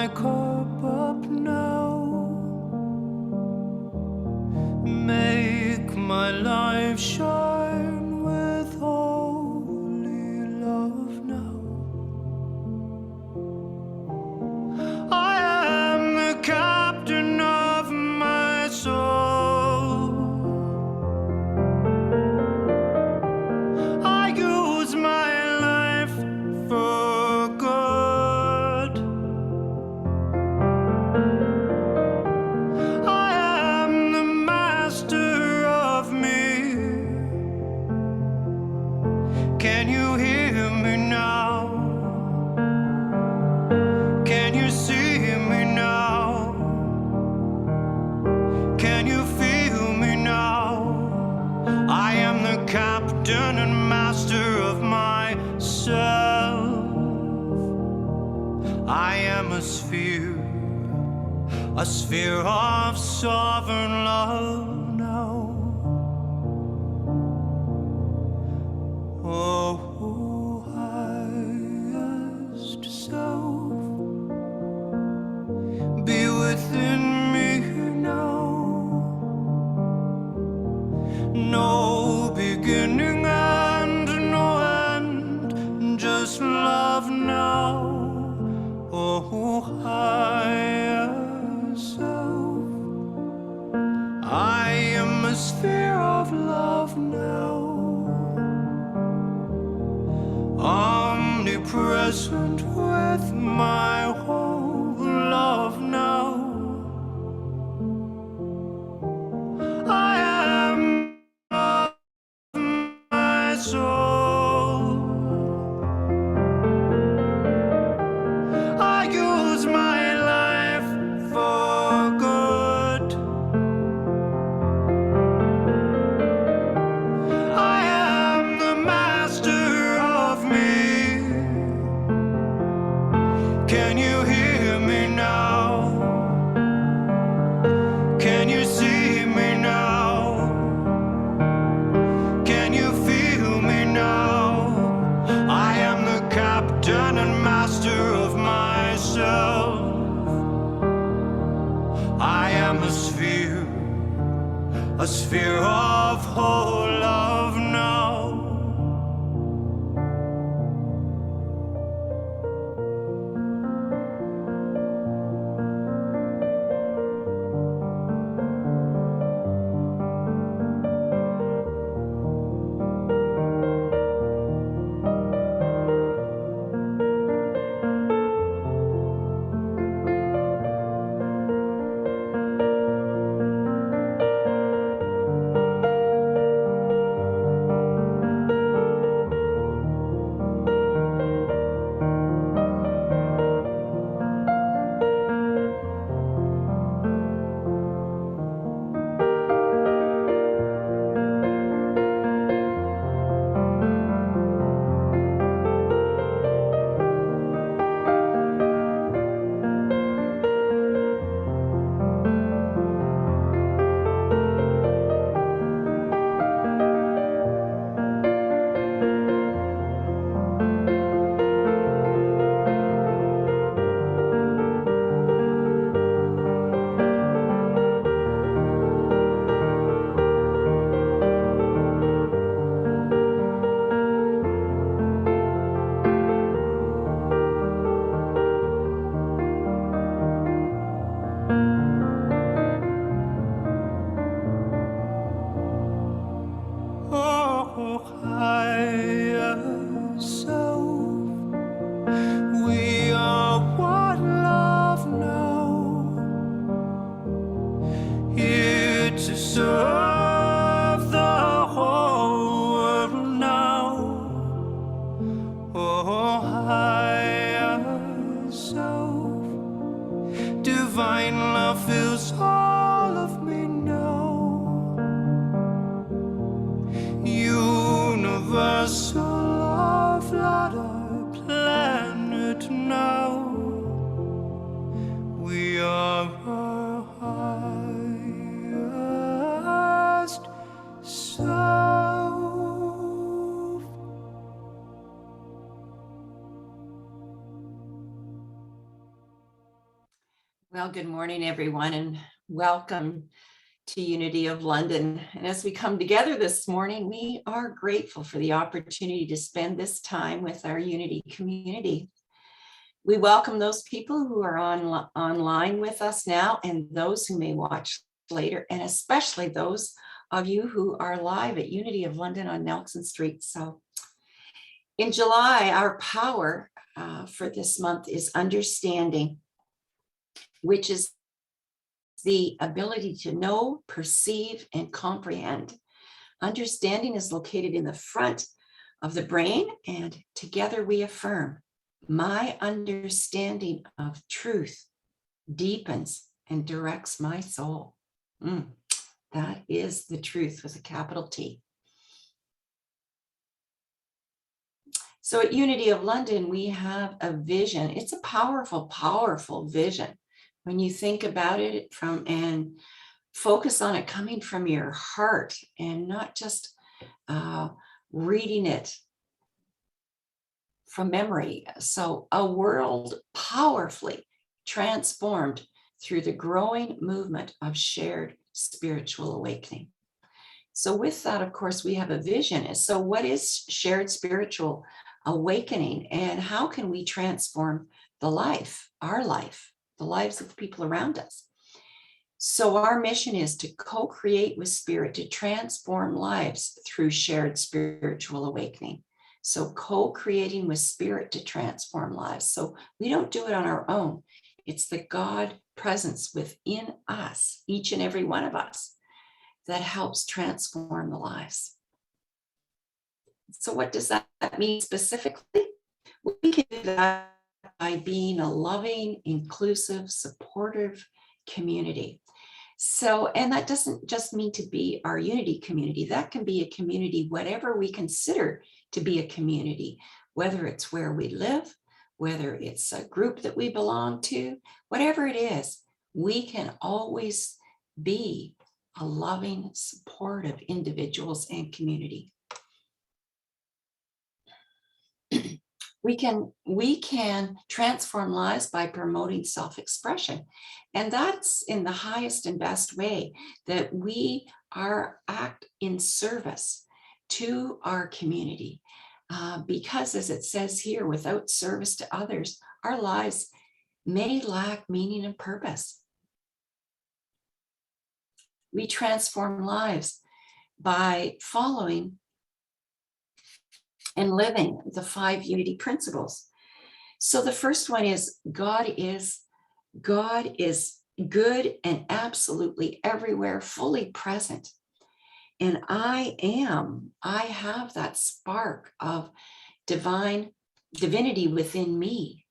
my cup up now. Make my life shine with holy love now. I am the captain of my soul. I use my life for good. I am the master of me. Can you hear me now? Can you see me now? Can you feel me now? I am the captain and master of myself. I am a sphere of sovereign love now. Oh, highest self, be within me now. No beginning and no end, just love now. Oh, higher self, I am a sphere of love now, omnipresent with my whole love now. I am of my soul. I use my life for good. I am the master of me. Can you hear me now? Can you see me now? Can you feel me now? I am the captain and master of myself. I am a sphere of whole love now. Well, good morning, everyone, and welcome to Unity of London. And as we come together this morning, we are grateful for the opportunity to spend this time with our Unity community. We welcome those people who are online with us now and those who may watch later, and especially those of you who are live at Unity of London on Nelson Street. So in July, our power for this month is understanding, which is the ability to know, perceive, and comprehend. Understanding is located in the front of the brain, and together we affirm, my understanding of truth deepens and directs my soul. That is the truth with a capital T. So at Unity of London, we have a vision. It's a powerful, powerful vision. When you think about it and focus on it coming from your heart and not just reading it from memory. So a world powerfully transformed through the growing movement of shared spiritual awakening. So with that, of course, we have a vision. So what is shared spiritual awakening, and how can we transform our life, the lives of the people around us? So our mission is to co-create with spirit to transform lives through shared spiritual awakening. So co-creating with spirit to transform lives. So we don't do it on our own. It's the God presence within us, each and every one of us, that helps transform the lives. So what does that mean specifically? We can do that by being a loving, inclusive, supportive community. So, and that doesn't just mean to be our Unity community. That can be a community, whatever we consider to be a community, whether it's where we live, whether it's a group that we belong to, whatever it is, we can always be a loving, supportive individuals and community. We can transform lives by promoting self-expression. And that's in the highest and best way, that we act in service to our community. Because as it says here, without service to others, our lives may lack meaning and purpose. We transform lives by following and living the 5 Unity principles. So the first one is God is good and absolutely everywhere, fully present. And I have that spark of divinity within me.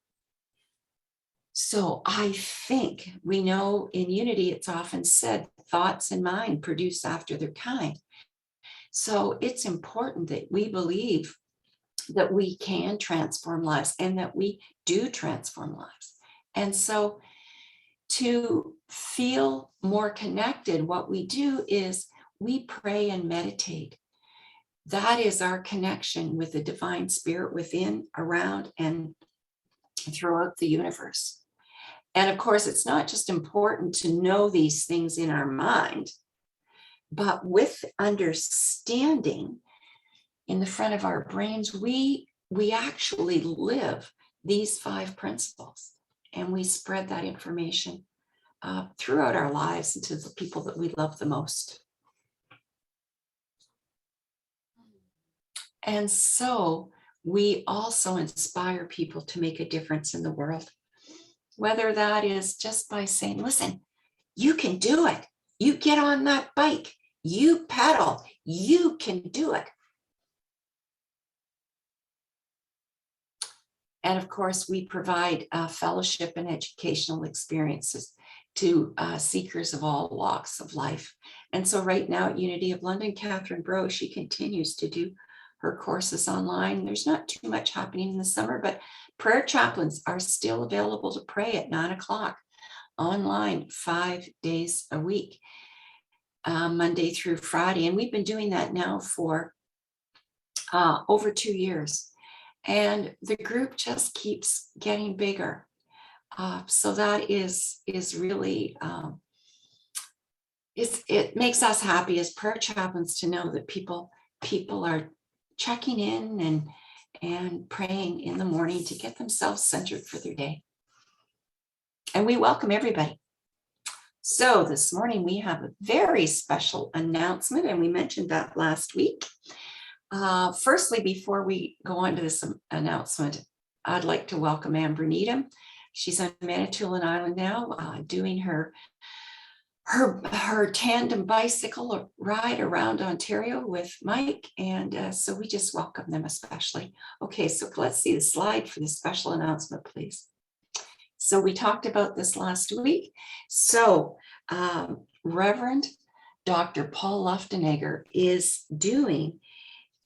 So I think, we know in Unity, it's often said, thoughts and mind produce after their kind. So it's important that we believe that we can transform lives and that we do transform lives. And so to feel more connected, what we do is we pray and meditate. That is our connection with the divine spirit within, around, and throughout the universe. And of course, it's not just important to know these things in our mind, but with understanding in the front of our brains, we actually live these 5 principles, and we spread that information throughout our lives and to the people that we love the most. And so we also inspire people to make a difference in the world, whether that is just by saying, listen, you can do it. You get on that bike, you pedal, you can do it. And of course, we provide fellowship and educational experiences to seekers of all walks of life. And so right now at Unity of London, Catherine Bro, she continues to do her courses online. There's not too much happening in the summer, but prayer chaplains are still available to pray at 9:00 online 5 days a week, Monday through Friday. And we've been doing that now for over 2 years. And the group just keeps getting bigger. So that is really, it makes us happy as prayer chaplains to know that people are checking in and praying in the morning to get themselves centered for their day. And we welcome everybody. So this morning we have a very special announcement, and we mentioned that last week. Firstly, before we go on to this announcement, I'd like to welcome Amber Needham. She's on Manitoulin Island now, doing her tandem bicycle ride around Ontario with Mike, and so we just welcome them especially. Okay, so let's see the slide for the special announcement, please. So we talked about this last week. So Reverend Dr. Paul Luftenegger is doing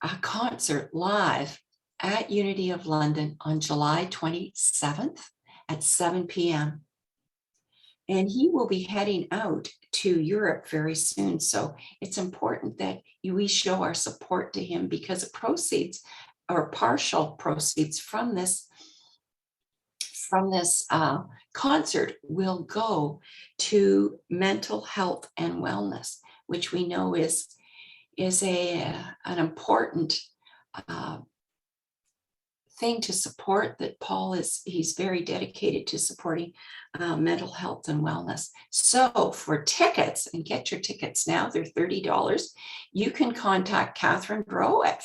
a concert live at Unity of London on July 27th at 7 p.m. And he will be heading out to Europe very soon. So it's important that we show our support to him, because the proceeds or partial proceeds from this concert will go to mental health and wellness, which we know is an important thing to support. That Paul he's very dedicated to supporting mental health and wellness. So for tickets, and get your tickets now, they're $30. You can contact Catherine Bro at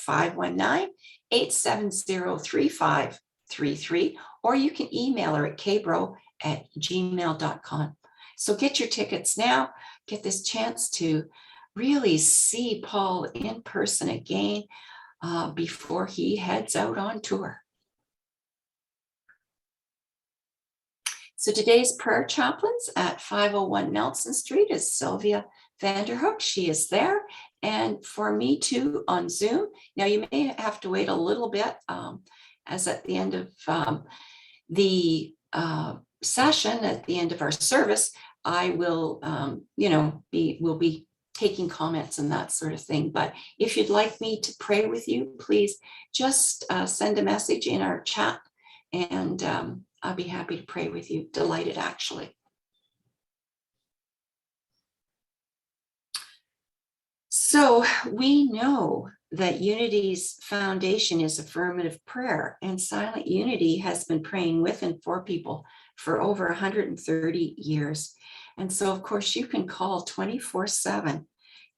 519-870-3533, or you can email her at kbro@gmail.com. So get your tickets now. Get this chance to really see Paul in person again before he heads out on tour. So today's prayer chaplains at 501 Nelson Street is Sylvia Vanderhook. She is there. And for me too on Zoom. Now you may have to wait a little bit, as at the end of the session, at the end of our service, I will, we'll be taking comments and that sort of thing. But if you'd like me to pray with you, please just send a message in our chat, and I'll be happy to pray with you. Delighted, actually. So we know that Unity's foundation is affirmative prayer, and Silent Unity has been praying with and for people for over 130 years. And so, of course, you can call 24/7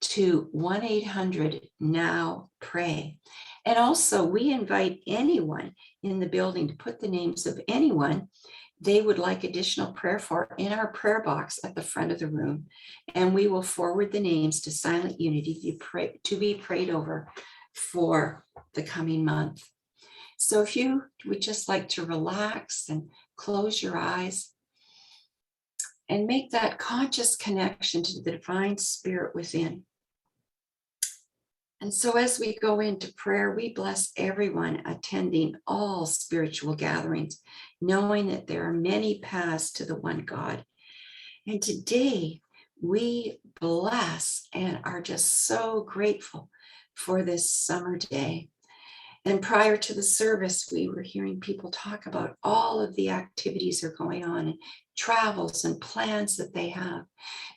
to 1-800-NOW-PRAY. And also, we invite anyone in the building to put the names of anyone they would like additional prayer for in our prayer box at the front of the room. And we will forward the names to Silent Unity to be prayed over for the coming month. So if you would just like to relax and close your eyes and make that conscious connection to the divine spirit within. And so as we go into prayer, we bless everyone attending all spiritual gatherings, knowing that there are many paths to the one God. And today we bless and are just so grateful for this summer day. And prior to the service, we were hearing people talk about all of the activities that are going on, and travels and plans that they have.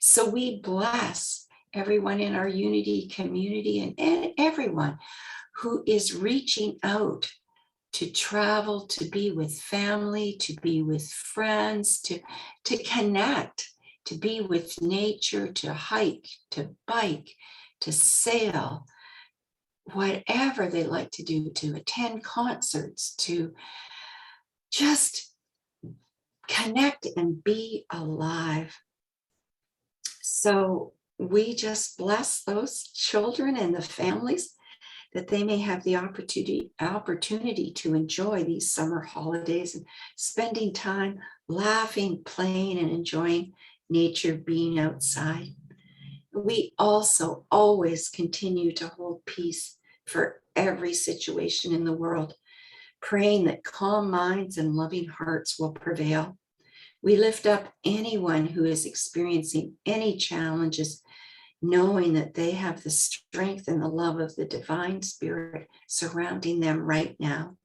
So we bless everyone in our Unity community and everyone who is reaching out to travel, to be with family, to be with friends, to connect, to be with nature, to hike, to bike, to sail, whatever they like to do, to attend concerts, to just connect and be alive. So we just bless those children and the families that they may have the opportunity to enjoy these summer holidays and spending time laughing, playing, and enjoying nature, being outside. We also always continue to hold peace for every situation in the world, praying that calm minds and loving hearts will prevail. We lift up anyone who is experiencing any challenges, knowing that they have the strength and the love of the divine spirit surrounding them right now.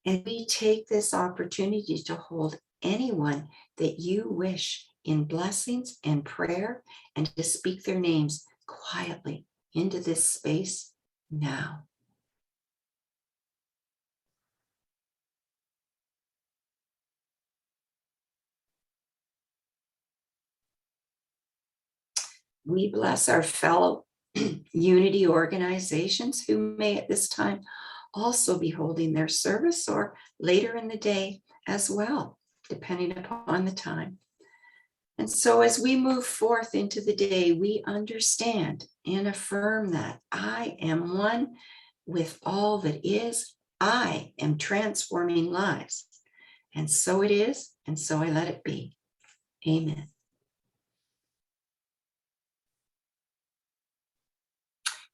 And we take this opportunity to hold anyone that you wish in blessings and prayer, and to speak their names quietly into this space now. We bless our fellow Unity organizations who may at this time also be holding their service or later in the day as well, depending upon the time. And so as we move forth into the day, we understand and affirm that I am one with all that is. I am transforming lives. And so it is, and so I let it be. Amen.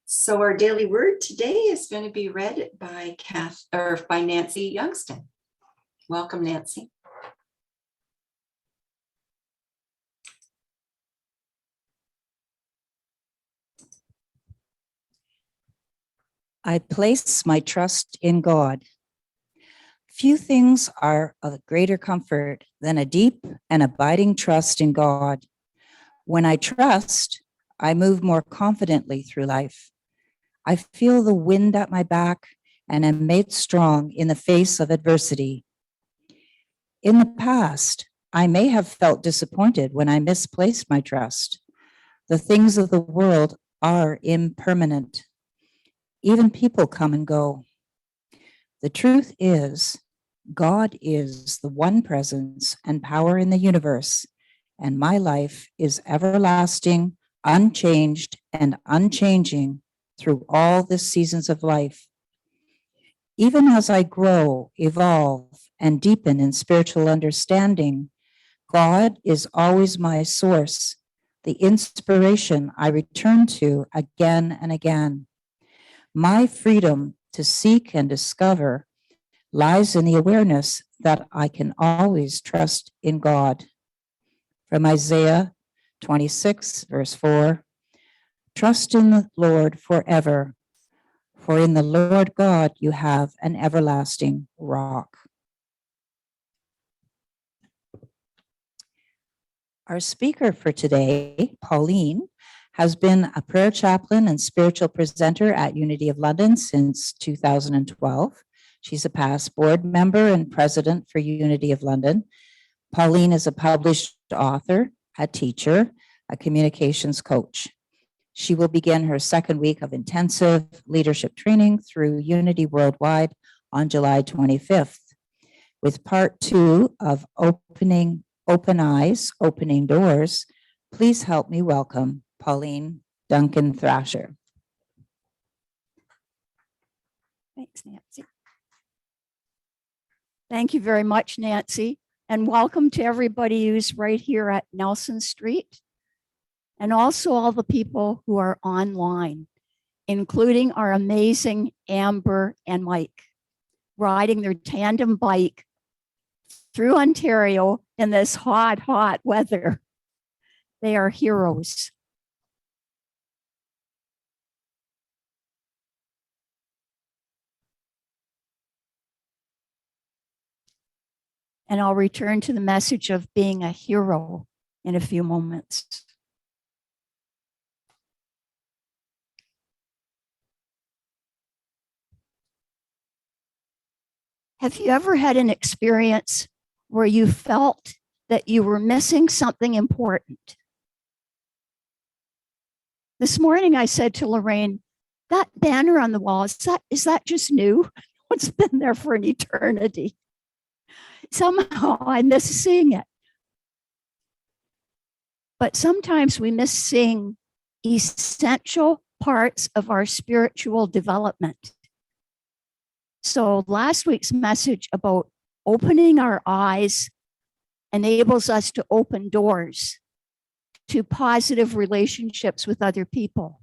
So our daily word today is going to be read by Nancy Youngston. Welcome, Nancy. I place my trust in God. Few things are of greater comfort than a deep and abiding trust in God. When I trust, I move more confidently through life. I feel the wind at my back and am made strong in the face of adversity. In the past, I may have felt disappointed when I misplaced my trust. The things of the world are impermanent. Even people come and go. The truth is, God is the one presence and power in the universe, and my life is everlasting, unchanged, and unchanging through all the seasons of life. Even as I grow, evolve, and deepen in spiritual understanding, God is always my source, the inspiration I return to again and again. My freedom to seek and discover lies in the awareness that I can always trust in God. From Isaiah 26, verse 4, trust in the Lord forever, for in the Lord God you have an everlasting rock. Our speaker for today, Pauline, has been a prayer chaplain and spiritual presenter at Unity of London since 2012. She's a past board member and president for Unity of London. Pauline is a published author, a teacher, a communications coach. She will begin her second week of intensive leadership training through Unity Worldwide on July 25th. With part 2 of Open Eyes, Opening Doors, please help me welcome Pauline Duncan Thrasher. Thanks, Nancy. Thank you very much, Nancy, and welcome to everybody who's right here at Nelson Street, and also all the people who are online, including our amazing Amber and Mike, riding their tandem bike through Ontario in this hot, hot weather. They are heroes. And I'll return to the message of being a hero in a few moments. Have you ever had an experience where you felt that you were missing something important? This morning I said to Lorraine, that banner on the wall, is that just new? It's been there for an eternity. Somehow I miss seeing it. But sometimes we miss seeing essential parts of our spiritual development. So last week's message about opening our eyes enables us to open doors to positive relationships with other people,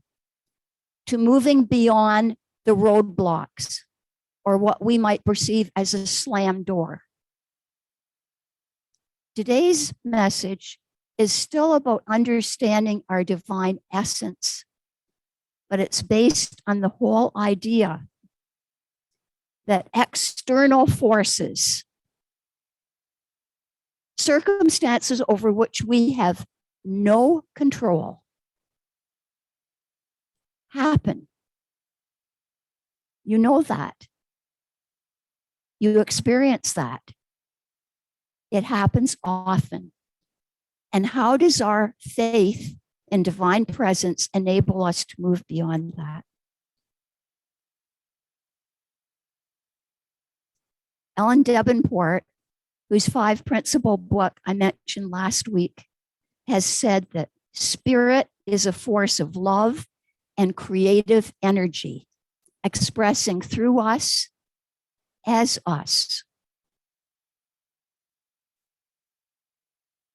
to moving beyond the roadblocks or what we might perceive as a slam door. Today's message is still about understanding our divine essence, but it's based on the whole idea that external forces circumstances over which we have no control happen. You know that. You experience that. It happens often. And how does our faith in divine presence enable us to move beyond that? Ellen Davenport, whose 5 principle book I mentioned last week, has said that spirit is a force of love and creative energy, expressing through us as us.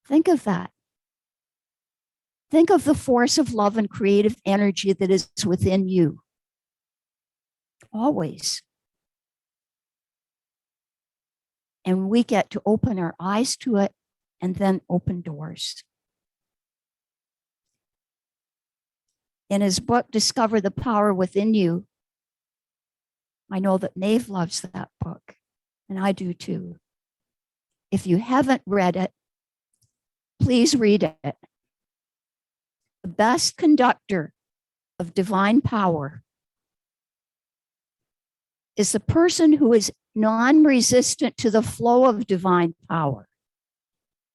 Think of that. Think of the force of love and creative energy that is within you. Always. And we get to open our eyes to it and then open doors. In his book, Discover the Power Within You, I know that Maeve loves that book, and I do too. If you haven't read it, please read it. The best conductor of divine power is the person who is non-resistant to the flow of divine power.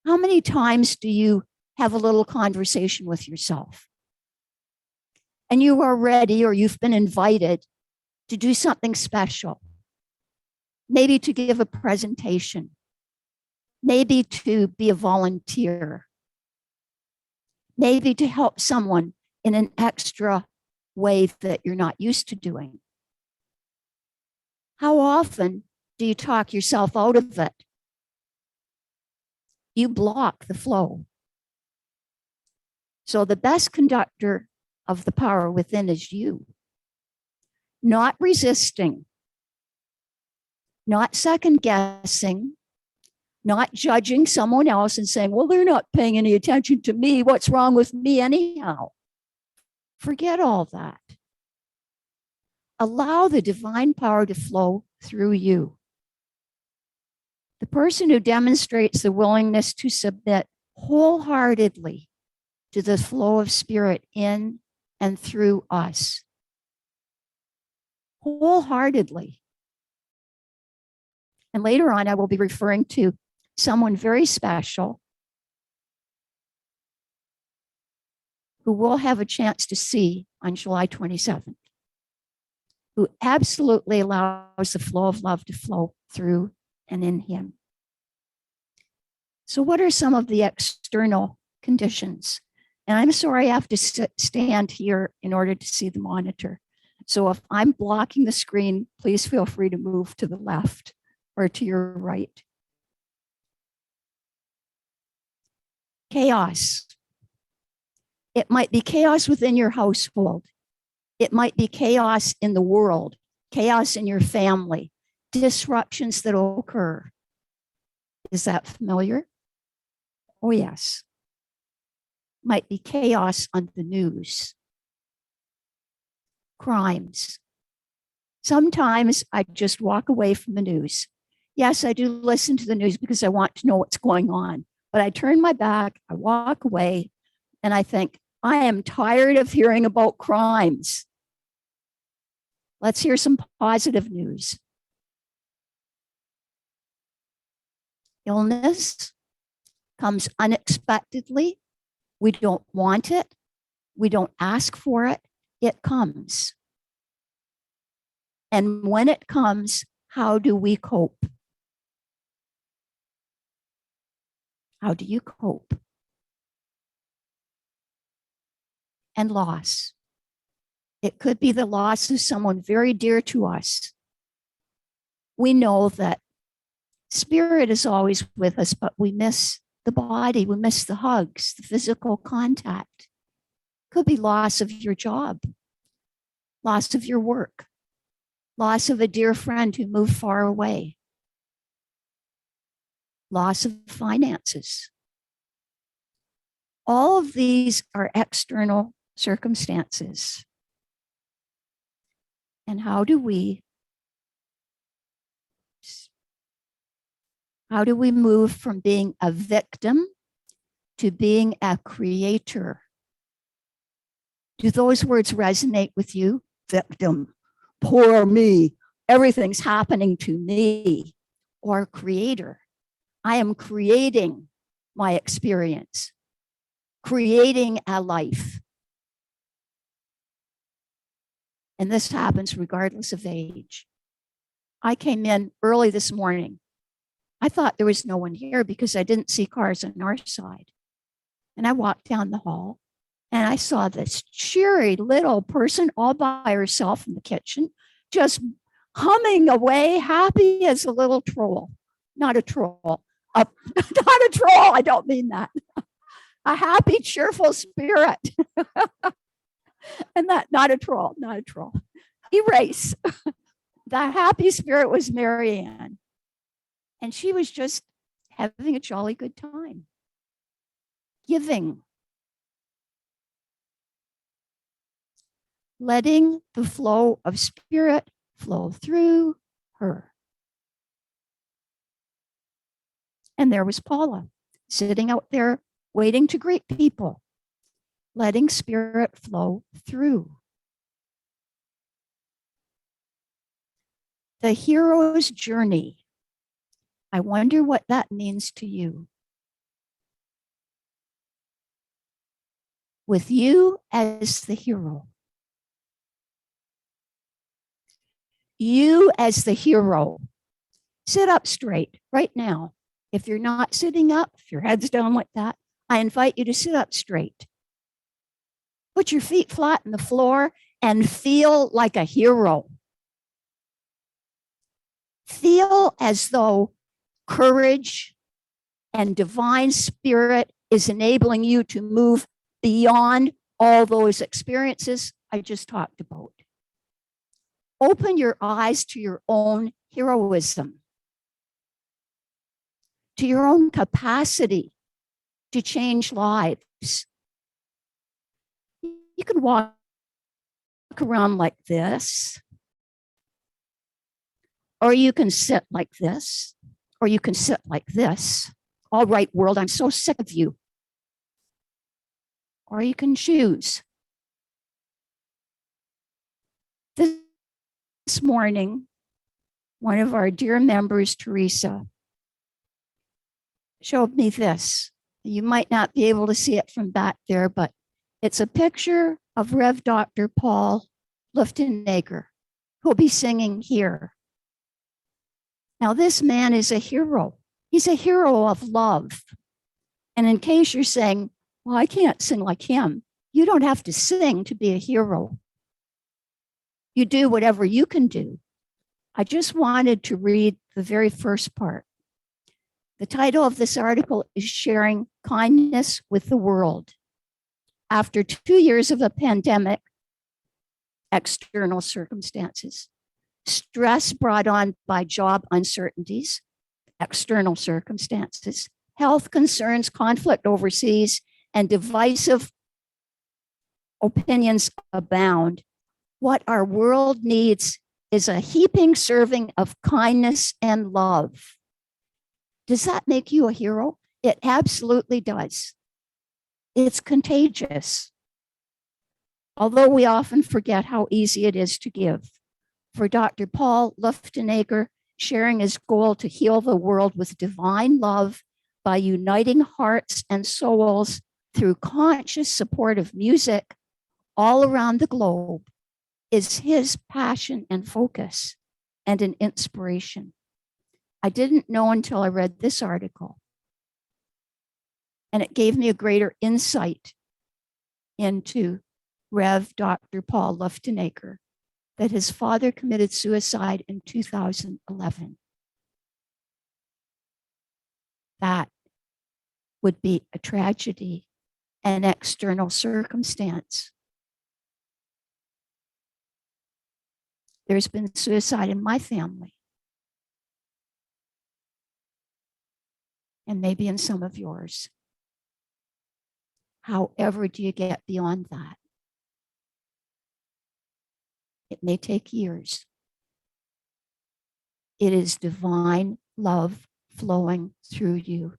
How many times do you have a little conversation with yourself? And you are ready, or you've been invited to do something special, maybe to give a presentation, maybe to be a volunteer, maybe to help someone in an extra way that you're not used to doing. How often do you talk yourself out of it? You block the flow. So the best conductor of the power within is you. Not resisting, not second guessing, not judging someone else and saying, well, they're not paying any attention to me. What's wrong with me anyhow? Forget all that. Allow the divine power to flow through you. The person who demonstrates the willingness to submit wholeheartedly to the flow of spirit in and through us. Wholeheartedly. And later on, I will be referring to someone very special who we'll have a chance to see on July 27th, who absolutely allows the flow of love to flow through and in him. So what are some of the external conditions? And I'm sorry I have to stand here in order to see the monitor. So if I'm blocking the screen, please feel free to move to the left or to your right. Chaos. It might be chaos within your household. It might be chaos in the world, chaos in your family, disruptions that occur. Is that familiar? Oh, yes. Might be chaos on the news. Crimes. Sometimes I just walk away from the news. Yes, I do listen to the news because I want to know what's going on. But I turn my back, I walk away, and I think, I am tired of hearing about crimes. Let's hear some positive news. Illness comes unexpectedly. We don't want it. We don't ask for it. It comes. And when it comes, how do we cope? How do you cope? And loss. It could be the loss of someone very dear to us. We know that spirit is always with us, but we miss the body, we miss the hugs, the physical contact. Could be loss of your job, loss of your work, loss of a dear friend who moved far away, loss of finances. All of these are external circumstances. And how do we How do we move from being a victim to being a creator? Do those words resonate with you? Victim, poor me, everything's happening to me. Or creator, I am creating my experience, creating a life. And this happens regardless of age. I came in early this morning. I thought there was no one here because I didn't see cars on our side. And I walked down the hall and I saw this cheery little person all by herself in the kitchen, just humming away, happy as a little troll. Not a troll. Not a troll. I don't mean that. A happy, cheerful spirit. And that, not a troll, not a troll. Erase. The happy spirit was Marianne. And she was just having a jolly good time. Giving. Letting the flow of spirit flow through her. And there was Paula sitting out there waiting to greet people, letting spirit flow through. The hero's journey. I wonder what that means to you. With you as the hero. You as the hero. Sit up straight right now. If you're not sitting up, if your head's down like that, I invite you to sit up straight. Put your feet flat on the floor and feel like a hero. Feel as though courage and divine spirit is enabling you to move beyond all those experiences I just talked about. Open your eyes to your own heroism, to your own capacity to change lives. You can walk around like this, or you can sit like this, or you can sit like this. All right, world, I'm so sick of you. Or you can choose. This morning, one of our dear members, Teresa, showed me this. You might not be able to see it from back there, but it's a picture of Rev. Dr. Paul Luftenager, who'll be singing here. Now, this man is a hero. He's a hero of love. And in case you're saying, well, I can't sing like him, you don't have to sing to be a hero. You do whatever you can do. I just wanted to read the very first part. The title of this article is Sharing Kindness with the World. After 2 years of a pandemic, external circumstances, stress brought on by job uncertainties, external circumstances, health concerns, conflict overseas, and divisive opinions abound, what our world needs is a heaping serving of kindness and love. Does that make you a hero? It absolutely does. It's contagious. Although we often forget how easy it is to give. For Dr. Paul Luftenager, sharing his goal to heal the world with divine love by uniting hearts and souls through conscious support of music all around the globe is his passion and focus and an inspiration. I didn't know until I read this article. And it gave me a greater insight into Rev. Dr. Paul Luftenager, that his father committed suicide in 2011. That would be a tragedy, an external circumstance. There's been suicide in my family. And maybe in some of yours. However, do you get beyond that? It may take years. It is divine love flowing through you.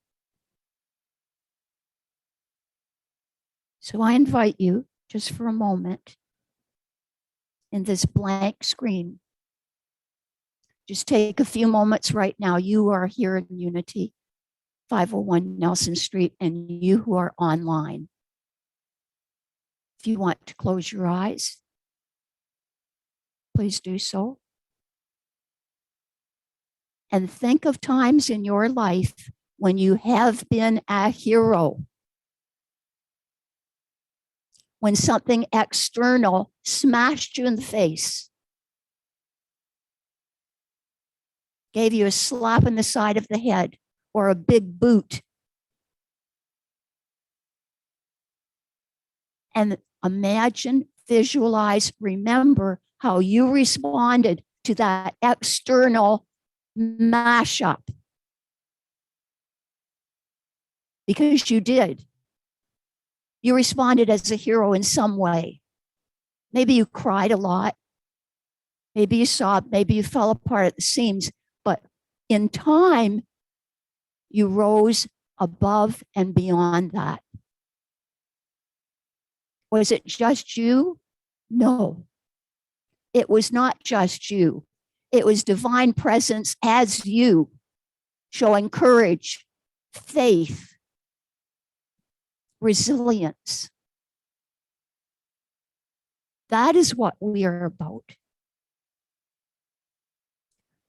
So I invite you just for a moment in this blank screen. Just take a few moments right now. You are here in Unity, 501 Nelson Street, and you who are online. If you want to close your eyes, please do so. And think of times in your life when you have been a hero. When something external smashed you in the face, gave you a slap in the side of the head or a big boot. And imagine, visualize, remember how you responded to that external mashup. Because you did. You responded as a hero in some way. Maybe you cried a lot. Maybe you sobbed. Maybe you fell apart at the seams. But in time, you rose above and beyond that. Was it just you? No. It was not just you. It was divine presence as you, showing courage, faith, resilience. That is what we are about.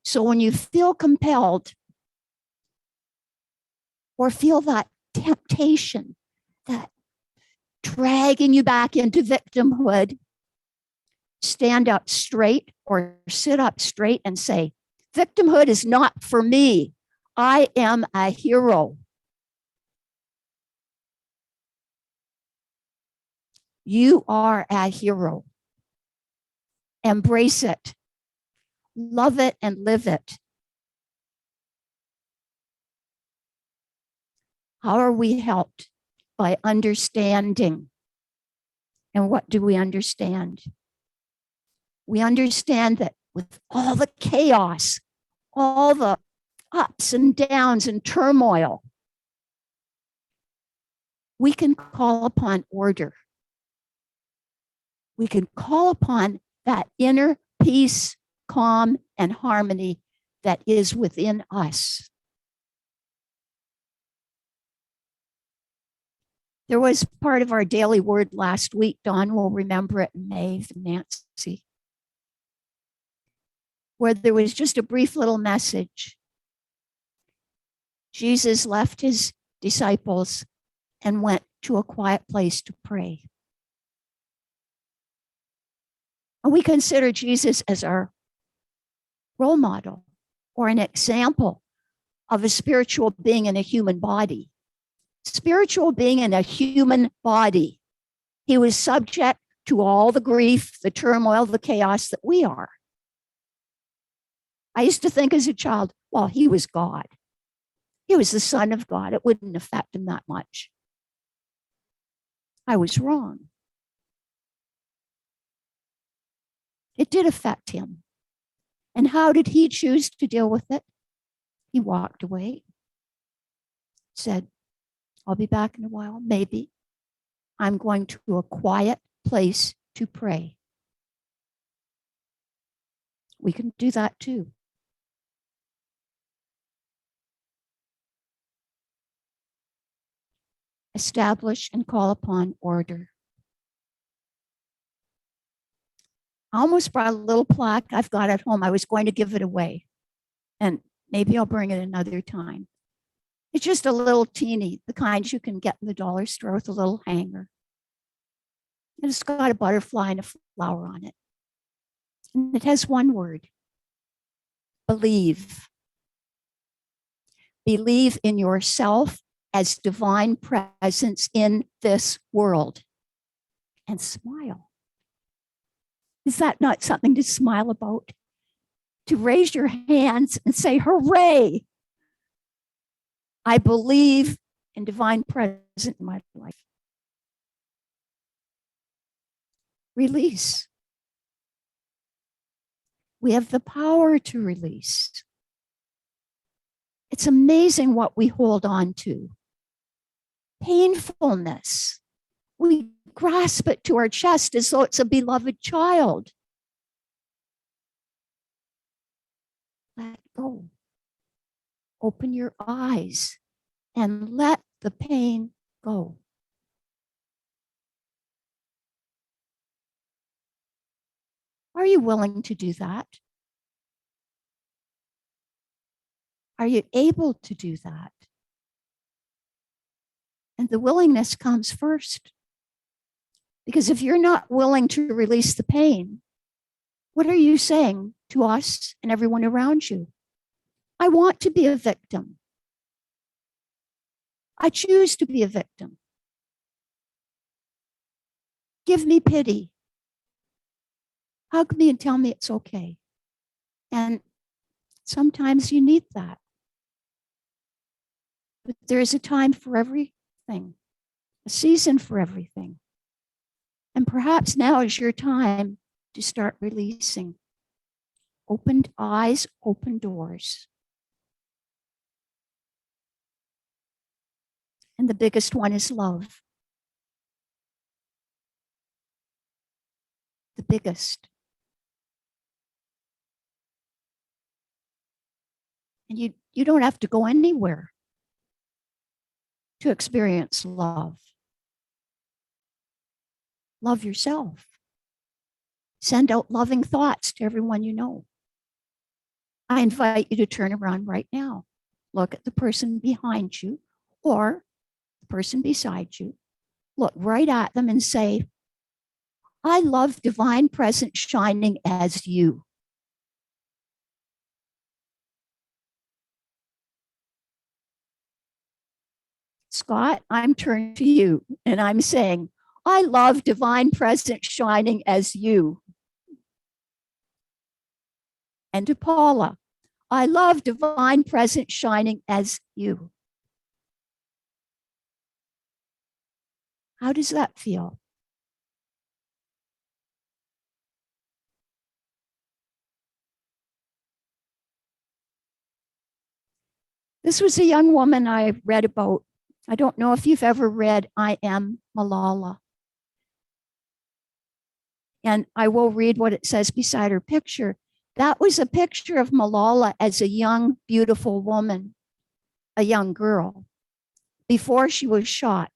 So when you feel compelled or feel that temptation, that dragging you back into victimhood, stand up straight or sit up straight and say, victimhood is not for me. I am a hero. You are a hero. Embrace it. Love it and live it. How are we helped? By understanding. And what do we understand? We understand that with all the chaos, all the ups and downs and turmoil, we can call upon order. We can call upon that inner peace, calm, and harmony that is within us. There was part of our daily word last week. Dawn will remember it, and Maeve and Nancy, where there was just a brief little message. Jesus left his disciples and went to a quiet place to pray. And we consider Jesus as our role model or an example of a spiritual being in a human body. Spiritual being in a human body. He was subject to all the grief, the turmoil, the chaos that we are. I used to think as a child, well, he was God. He was the Son of God. It wouldn't affect him that much. I was wrong. It did affect him. And how did he choose to deal with it? He walked away, said, I'll be back in a while, maybe. I'm going to a quiet place to pray. We can do that too. Establish and call upon order. I almost brought a little plaque I've got at home. I was going to give it away, and maybe I'll bring it another time. It's just a little teeny, the kind you can get in the dollar store with a little hanger. And it's got a butterfly and a flower on it. And it has one word: believe. Believe in yourself as divine presence in this world. And smile. Is that not something to smile about? To raise your hands and say, hooray! I believe in divine presence in my life. Release. We have the power to release. It's amazing what we hold on to. Painfulness. We grasp it to our chest as though it's a beloved child. Let go. Open your eyes and let the pain go. Are you willing to do that? Are you able to do that? And the willingness comes first. Because if you're not willing to release the pain, what are you saying to us and everyone around you? I want to be a victim. I choose to be a victim. Give me pity. Hug me and tell me it's okay. And sometimes you need that. But there is a time for everything, a season for everything. And perhaps now is your time to start releasing. Opened eyes, open doors. And the biggest one is love. The biggest. And you don't have to go anywhere to experience love. Love yourself. Send out loving thoughts to everyone you know. I invite you to turn around right now. Look at the person behind you or the person beside you. Look right at them and say, I love divine presence shining as you. Scott, I'm turning to you and I'm saying, I love divine presence shining as you. And to Paula, I love divine presence shining as you. How does that feel? This was a young woman I read about. I don't know if you've ever read I Am Malala. And I will read what it says beside her picture. That was a picture of Malala as a young, beautiful woman, a young girl, before she was shot.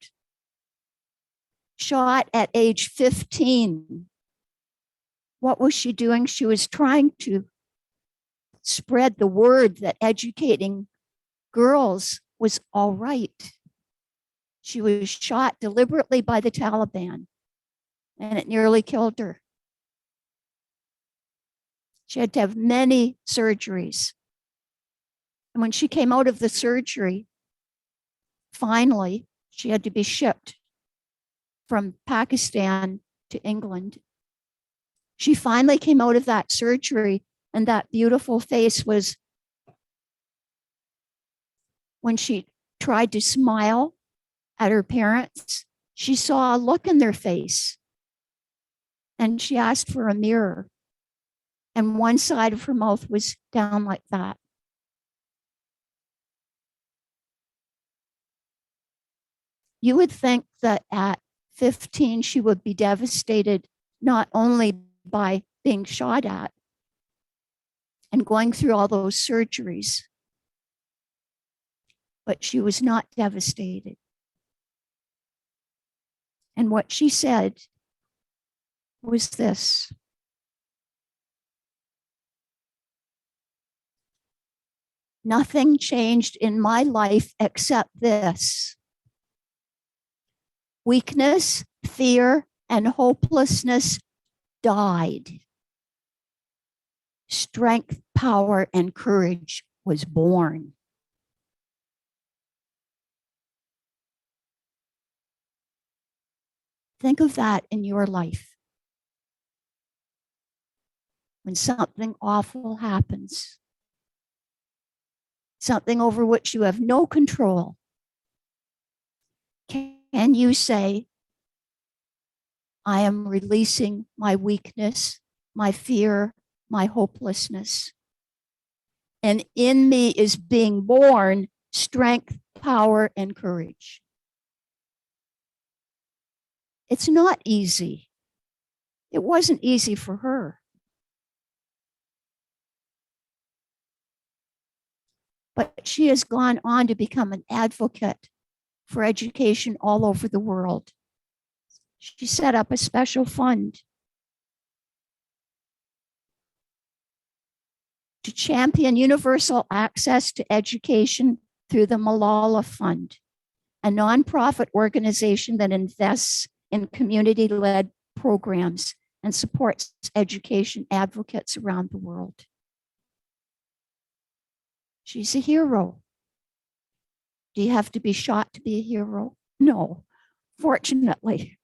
Shot at age 15. What was she doing? She was trying to spread the word that educating girls was all right. She was shot deliberately by the Taliban, and it nearly killed her. She had to have many surgeries. And when she came out of the surgery, finally, she had to be shipped from Pakistan to England. She finally came out of that surgery, and that beautiful face was, when she tried to smile at her parents, she saw a look in their face. And she asked for a mirror. And one side of her mouth was down like that. You would think that at 15, she would be devastated, not only by being shot at and going through all those surgeries, but she was not devastated. And what she said was this: nothing changed in my life except this. Weakness, fear, and hopelessness died. Strength, power, and courage was born. Think of that in your life. When something awful happens, something over which you have no control, can you say, I am releasing my weakness, my fear, my hopelessness, And in me is being born strength, power, and courage. It's not easy. It wasn't easy for her. But she has gone on to become an advocate for education all over the world. She set up a special fund to champion universal access to education through the Malala Fund, a nonprofit organization that invests in community-led programs and supports education advocates around the world. She's a hero. Do you have to be shot to be a hero? No, fortunately.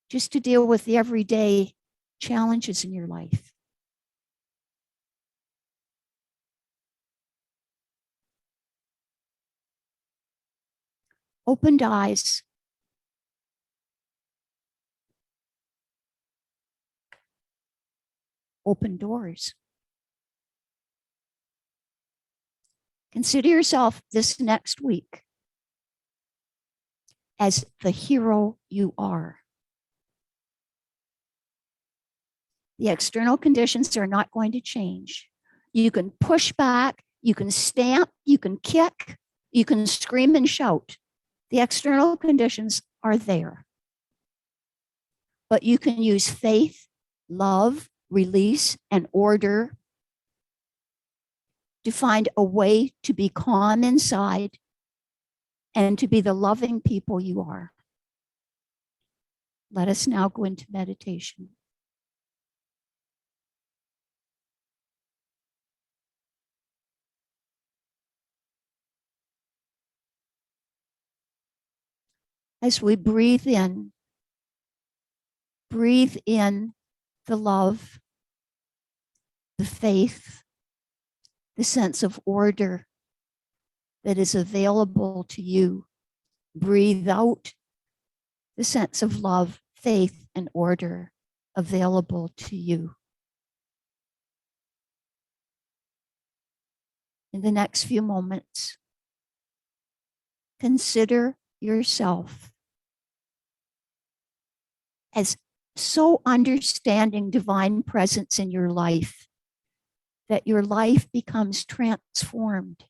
Just to deal with the everyday challenges in your life. Opened eyes. Open doors. Consider yourself this next week as the hero you are. The external conditions are not going to change. You can push back, you can stamp, you can kick, you can scream and shout. The external conditions are there. But you can use faith, love, release, and order to find a way to be calm inside and to be the loving people you are. Let us now go into meditation. As we breathe in the love, the faith, the sense of order that is available to you. Breathe out the sense of love, faith, and order available to you. In the next few moments, consider yourself as so understanding divine presence in your life that your life becomes transformed.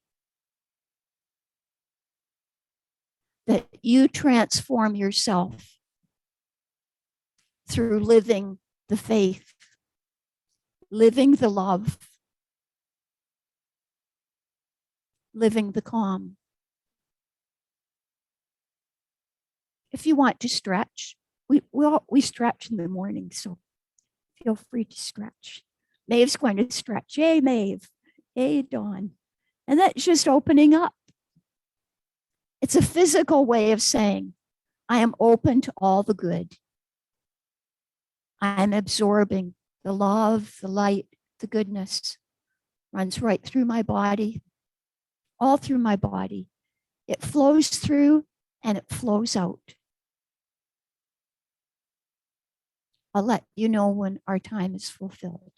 That you transform yourself through living the faith, living the love, living the calm. If you want to stretch, we stretch in the morning, so feel free to stretch. Maeve's going to stretch. Hey, Maeve. Hey, Dawn. And that's just opening up. It's a physical way of saying, I am open to all the good. I am absorbing the love, the light, the goodness. Runs right through my body, all through my body. It flows through and it flows out. I'll let you know when our time is fulfilled.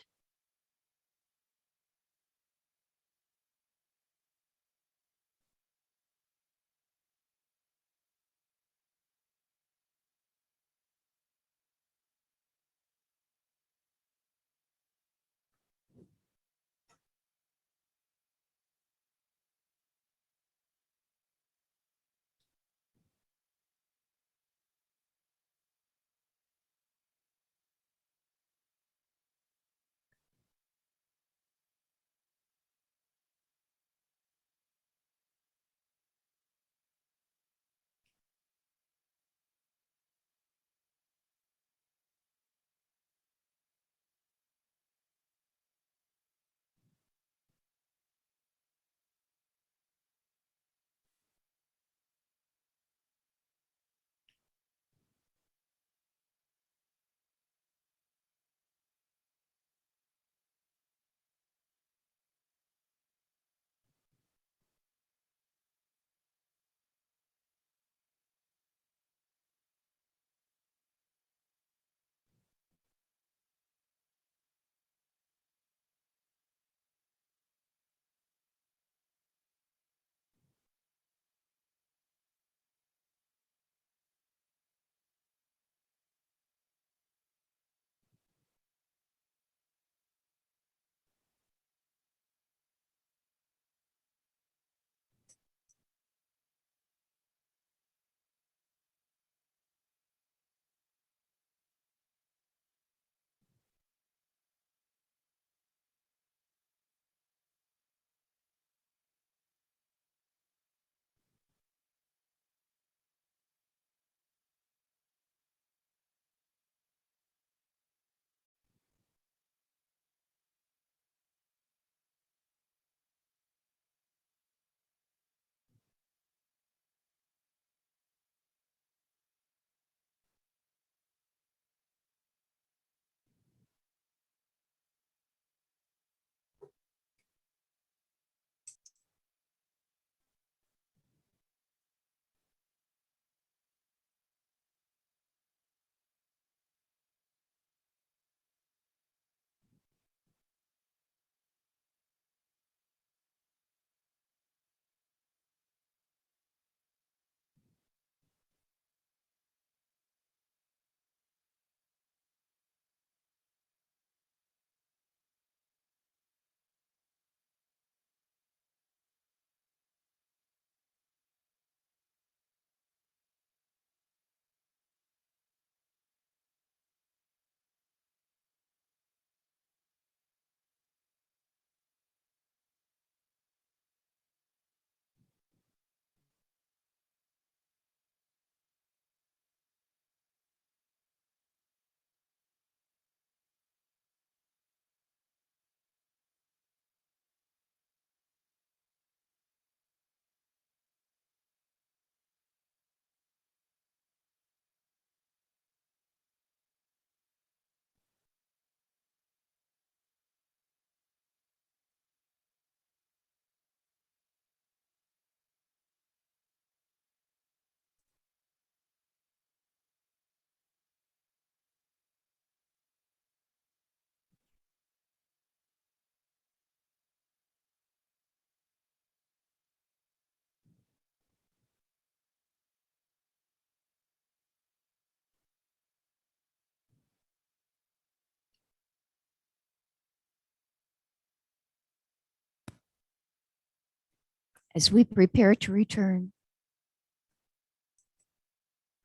as we prepare to return,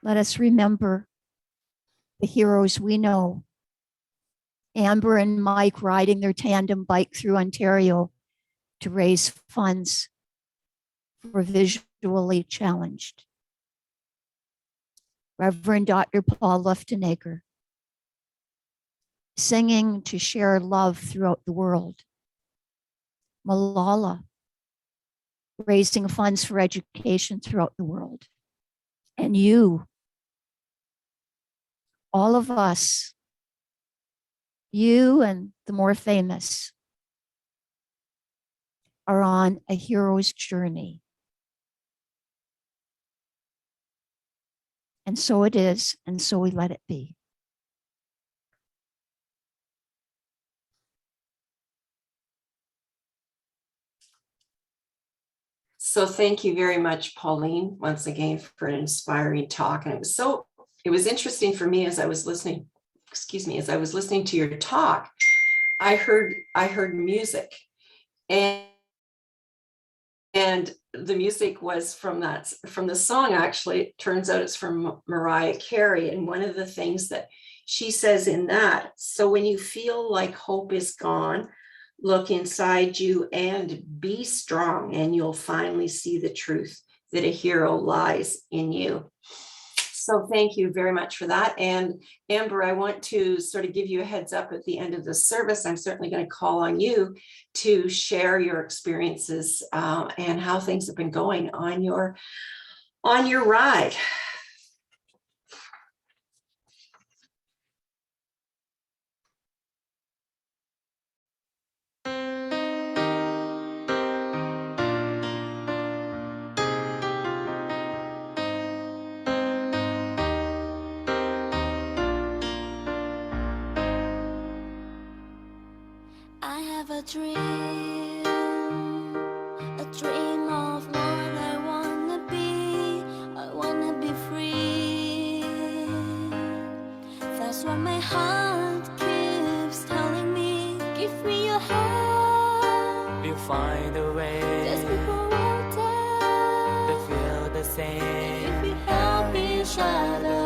let us remember the heroes we know. Amber and Mike riding their tandem bike through Ontario to raise funds for visually challenged. Reverend Dr. Paul Luftenegger singing to share love throughout the world. Malala raising funds for education throughout the world. And you, all of us, you and the more famous, are on a hero's journey. And so it is, and so we let it be. So thank you very much, Pauline, once again for an inspiring talk. And it was interesting for me as I was listening, as I was listening to your talk, I heard music, and the music was from the song. Actually, it turns out it's from Mariah Carey. And one of the things that she says in that, so when you feel like hope is gone, look inside you and be strong, and you'll finally see the truth that a hero lies in you. So thank you very much for that. And Amber, I want to sort of give you a heads up at the end of the service. I'm certainly going to call on you to share your experiences and how things have been going on your ride. I have a dream of what I wanna be. I wanna be free. That's what my heart keeps telling me. Give me your hand. We'll find a way. There's people out there that feel the same. if we help each other.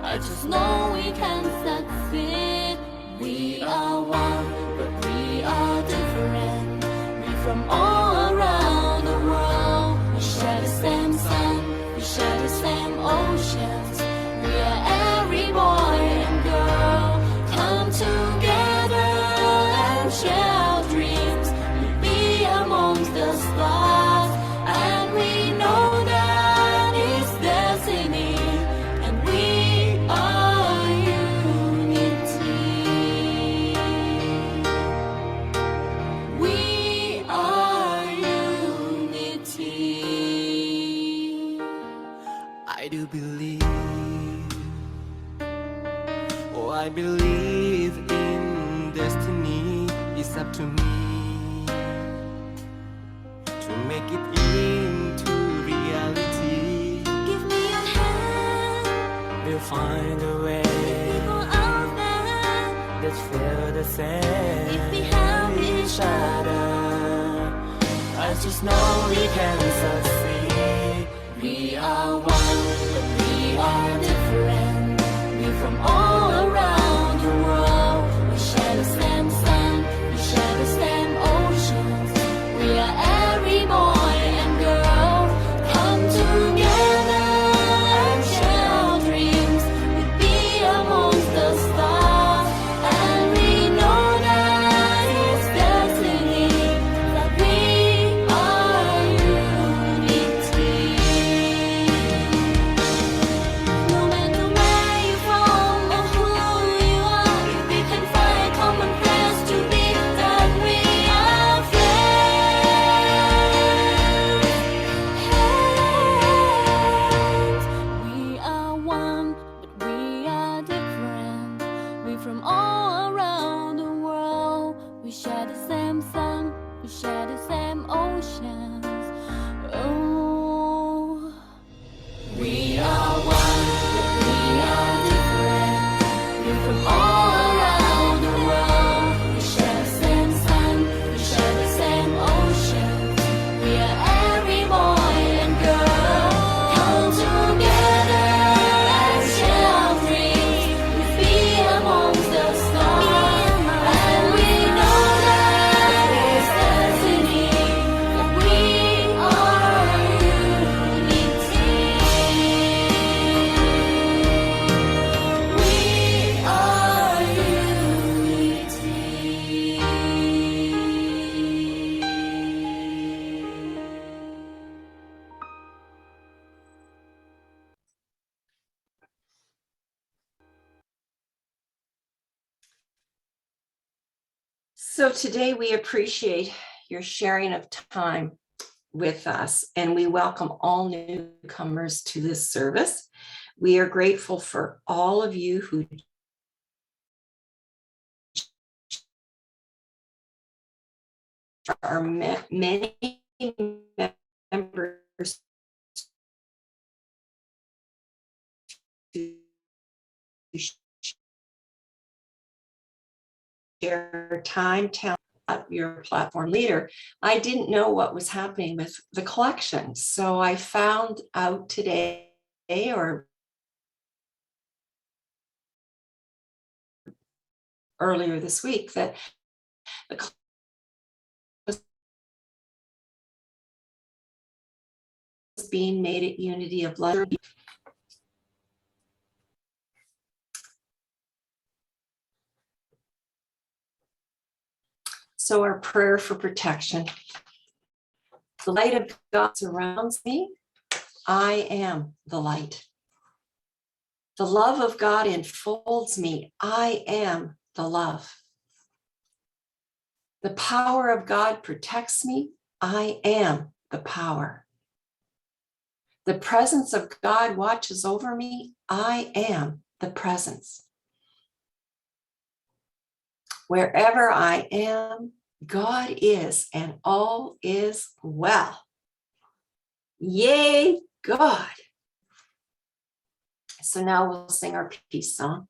I just know we can succeed. We are one, but we are different. We from all around the world. We share the same sun, we share the same oceans. We are every boy and girl. Come together and share our dreams. We be amongst the stars, and we know that it's destiny. And we are unity. We are unity. I do believe, oh, I believe in destiny. It's up to me to make it into reality. Give me your hand. We'll find a way People out there, that feel the same. if we help each other, I just know we can succeed. we are one, but we are different. We from all around the world. We share the same sun, we share the same oceans. We are every boy and girl. Come together and share our dreams. We be amongst the stars, and we know that it's destiny. That we are unity. No So today we appreciate your sharing of time with us, and we welcome all newcomers to this service. We are grateful for all of you who are many members to share time, talent, your platform leader. I didn't know what was happening with the collection, so I found out today, or earlier this week, that the collection was being made at Unity of London. So our prayer for protection. The light of God surrounds me. I am the light. The love of God enfolds me. I am the love. The power of God protects me. I am the power. The presence of God watches over me. I am the presence. Wherever I am, God is, and all is well. Yay, God. So now we'll sing our peace song.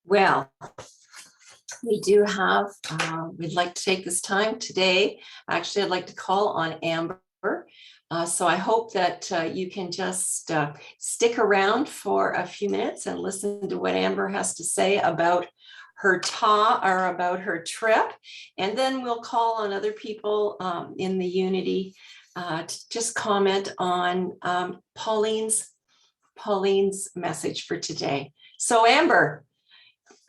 Well, we do have, we'd like to take this time today. Actually, I'd like to call on Amber. So I hope that you can just stick around for a few minutes and listen to what Amber has to say about her about her trip. And then we'll call on other people in the Unity to just comment on Pauline's message for today. So Amber,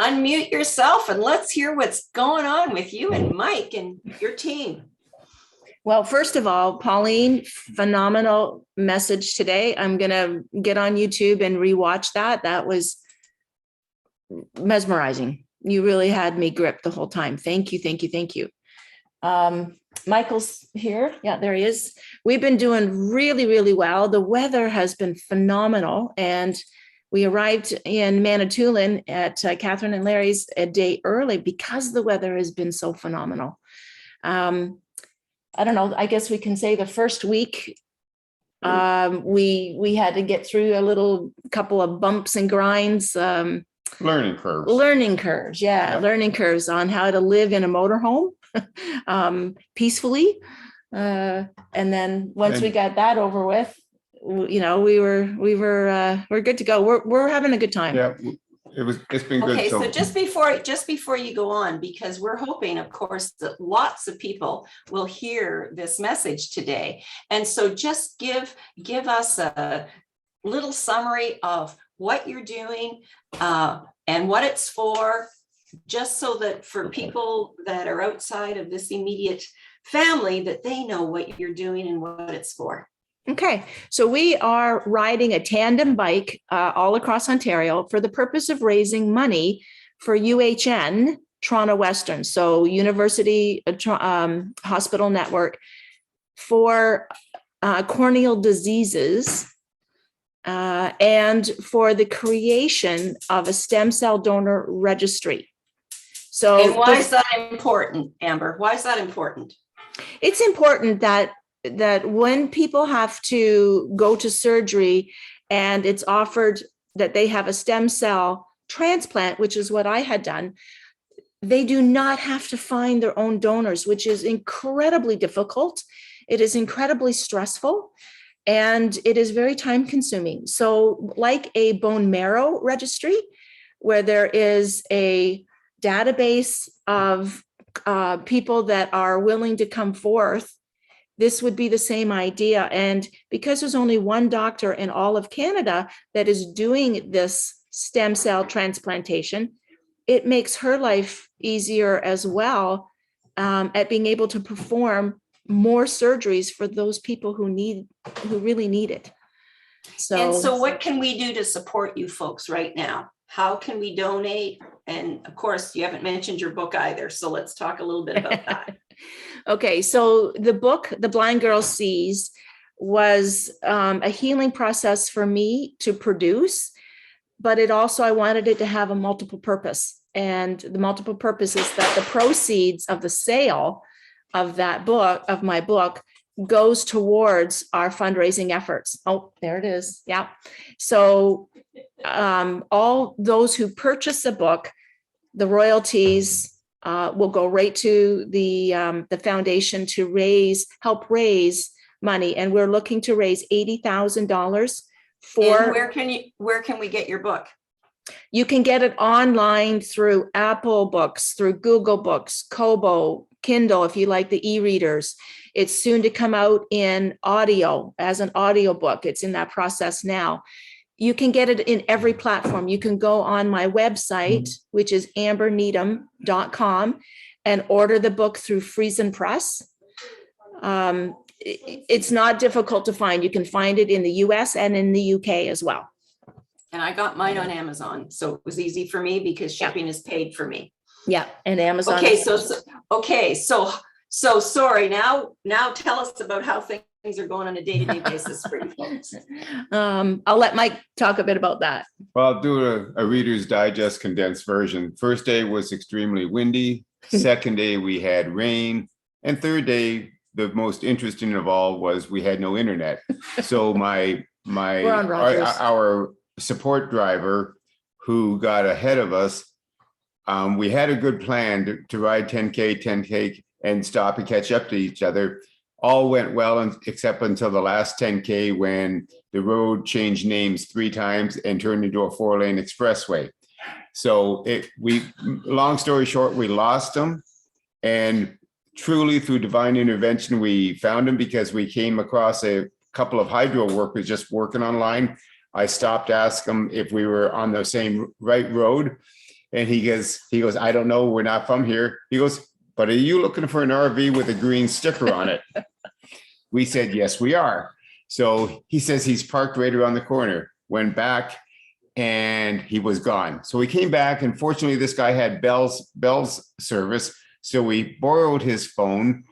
unmute yourself and let's hear what's going on with you and Mike and your team. Well, first of all, Pauline, phenomenal message today. I'm going to get on YouTube and rewatch that. That was mesmerizing. You really had me gripped the whole time. Thank you, thank you, thank you. Michael's here. Yeah, there he is. We've been doing really, really well. The weather has been phenomenal. And we arrived in Manitoulin at Catherine and Larry's a day early because the weather has been so phenomenal. I don't know, I guess we can say the first week, we had to get through a little couple of bumps and grinds. Learning curves. Learning curves, yeah, learning curves on how to live in a motorhome peacefully. And then once we got that over with, you know, we're good to go. We're having a good time. Yeah, it's been good. Okay, so just before you go on, because we're hoping, of course, that lots of people will hear this message today. And so just give us a little summary of what you're doing and what it's for, just so that for people that are outside of this immediate family, that they know what you're doing and what it's for. Okay, so we are riding a tandem bike all across Ontario for the purpose of raising money for UHN Toronto Western, so University Hospital Network, for corneal diseases and for the creation of a stem cell donor registry. So And why is that important, Amber? Why is that important? it's important that when people have to go to surgery and it's offered that they have a stem cell transplant, which is what I had done, they do not have to find their own donors, which is incredibly difficult. It is incredibly stressful, and it is very time consuming. So like a bone marrow registry, where there is a database of people that are willing to come forth, this would be the same idea. And because there's only one doctor in all of Canada that is doing this stem cell transplantation, it makes her life easier as well at being able to perform more surgeries for those people who really need it. And so what can we do to support you folks right now? How can we donate? And of course, you haven't mentioned your book either. So let's talk a little bit about that. Okay, so the book, The Blind Girl Sees, was a healing process for me to produce, but it also, I wanted it to have a multiple purpose. And the multiple purpose is that the proceeds of the sale of that book, of my book, goes towards our fundraising efforts. Oh, there it is. Yeah. So all those who purchase a book, the royalties will go right to the foundation to help raise money. And we're looking to raise $80,000 for. And where can we get your book? You can get it online through Apple Books, through Google Books, Kobo, Kindle, if you like the e-readers. It's soon to come out in audio as an audio book. It's in that process now. You can get it in every platform. You can go on my website, which is amberneedham.com, and order the book through Friesen Press. It's not difficult to find. You can find it in the US and in the UK as well. And I got mine on Amazon, so it was easy for me because shipping is paid for me. Yeah, and Amazon. Okay, so sorry. Now tell us about how things are going on a day-to-day basis for you folks. I'll let Mike talk a bit about that. Well, I'll do a Reader's Digest condensed version. First day was extremely windy. Second day we had rain. And third day, the most interesting of all was we had no internet. So our support driver who got ahead of us, we had a good plan to ride 10K and stop and catch up to each other. All went well except until the last 10K when the road changed names 3 times and turned into a 4-lane expressway. So long story short, we lost them, and truly through divine intervention, we found him because we came across a couple of hydro workers just working online. I stopped to ask him if we were on the same right road. And he goes, I don't know, we're not from here. He goes, but are you looking for an RV with a green sticker on it? We said, yes, we are. So he says he's parked right around the corner. Went back and he was gone. So we came back, and fortunately this guy had Bell's service. So we borrowed his phone.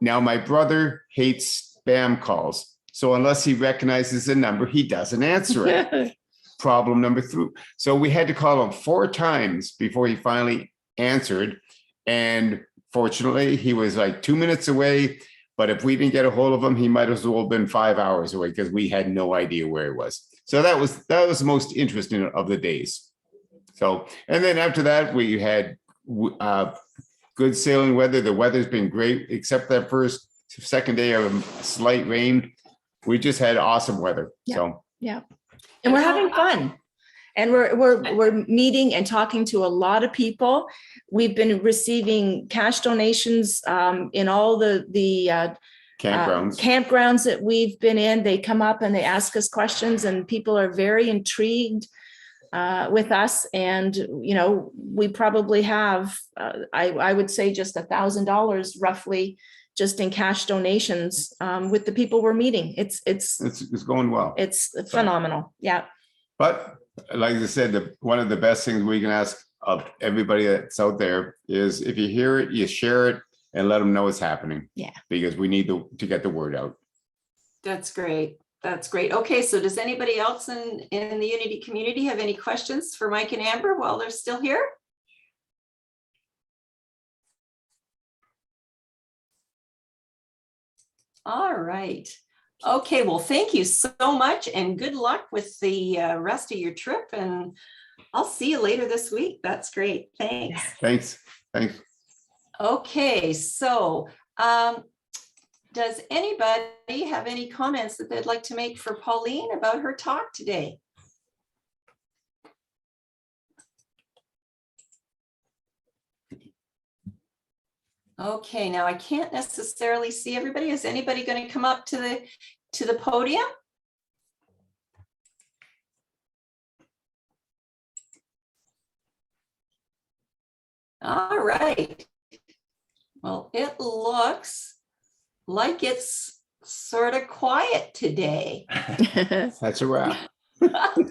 Now my brother hates spam calls. So unless he recognizes the number, he doesn't answer it. Problem number 3. So we had to call him 4 times before he finally answered. And fortunately, he was like 2 minutes away. But if we didn't get a hold of him, he might as well have been 5 hours away because we had no idea where he was. So that was the most interesting of the days. So, and then after that, we had good sailing weather. The weather's been great, except that second day of slight rain. We just had awesome weather. Yeah. So yeah. And we're having fun. And we're meeting and talking to a lot of people. We've been receiving cash donations in all the campgrounds that we've been in. They come up and they ask us questions, and people are very intrigued with us. And, we probably have, I would say just $1,000 roughly just in cash donations with the people we're meeting. It's It's going well. it's phenomenal. Yeah. But like I said, one of the best things we can ask of everybody that's out there is if you hear it, you share it and let them know it's happening. Yeah. Because we need to get the word out. That's great. That's great. Okay, so does anybody else in the Unity community have any questions for Mike and Amber while they're still here? All right. Okay, well, thank you so much and good luck with the rest of your trip, and I'll see you later this week. That's great. Thanks. Thanks. Okay, so does anybody have any comments that they'd like to make for Pauline about her talk today? Okay, now I can't necessarily see everybody. Is anybody going to come up to the podium? All right. Well, it looks like it's sort of quiet today. That's a wrap.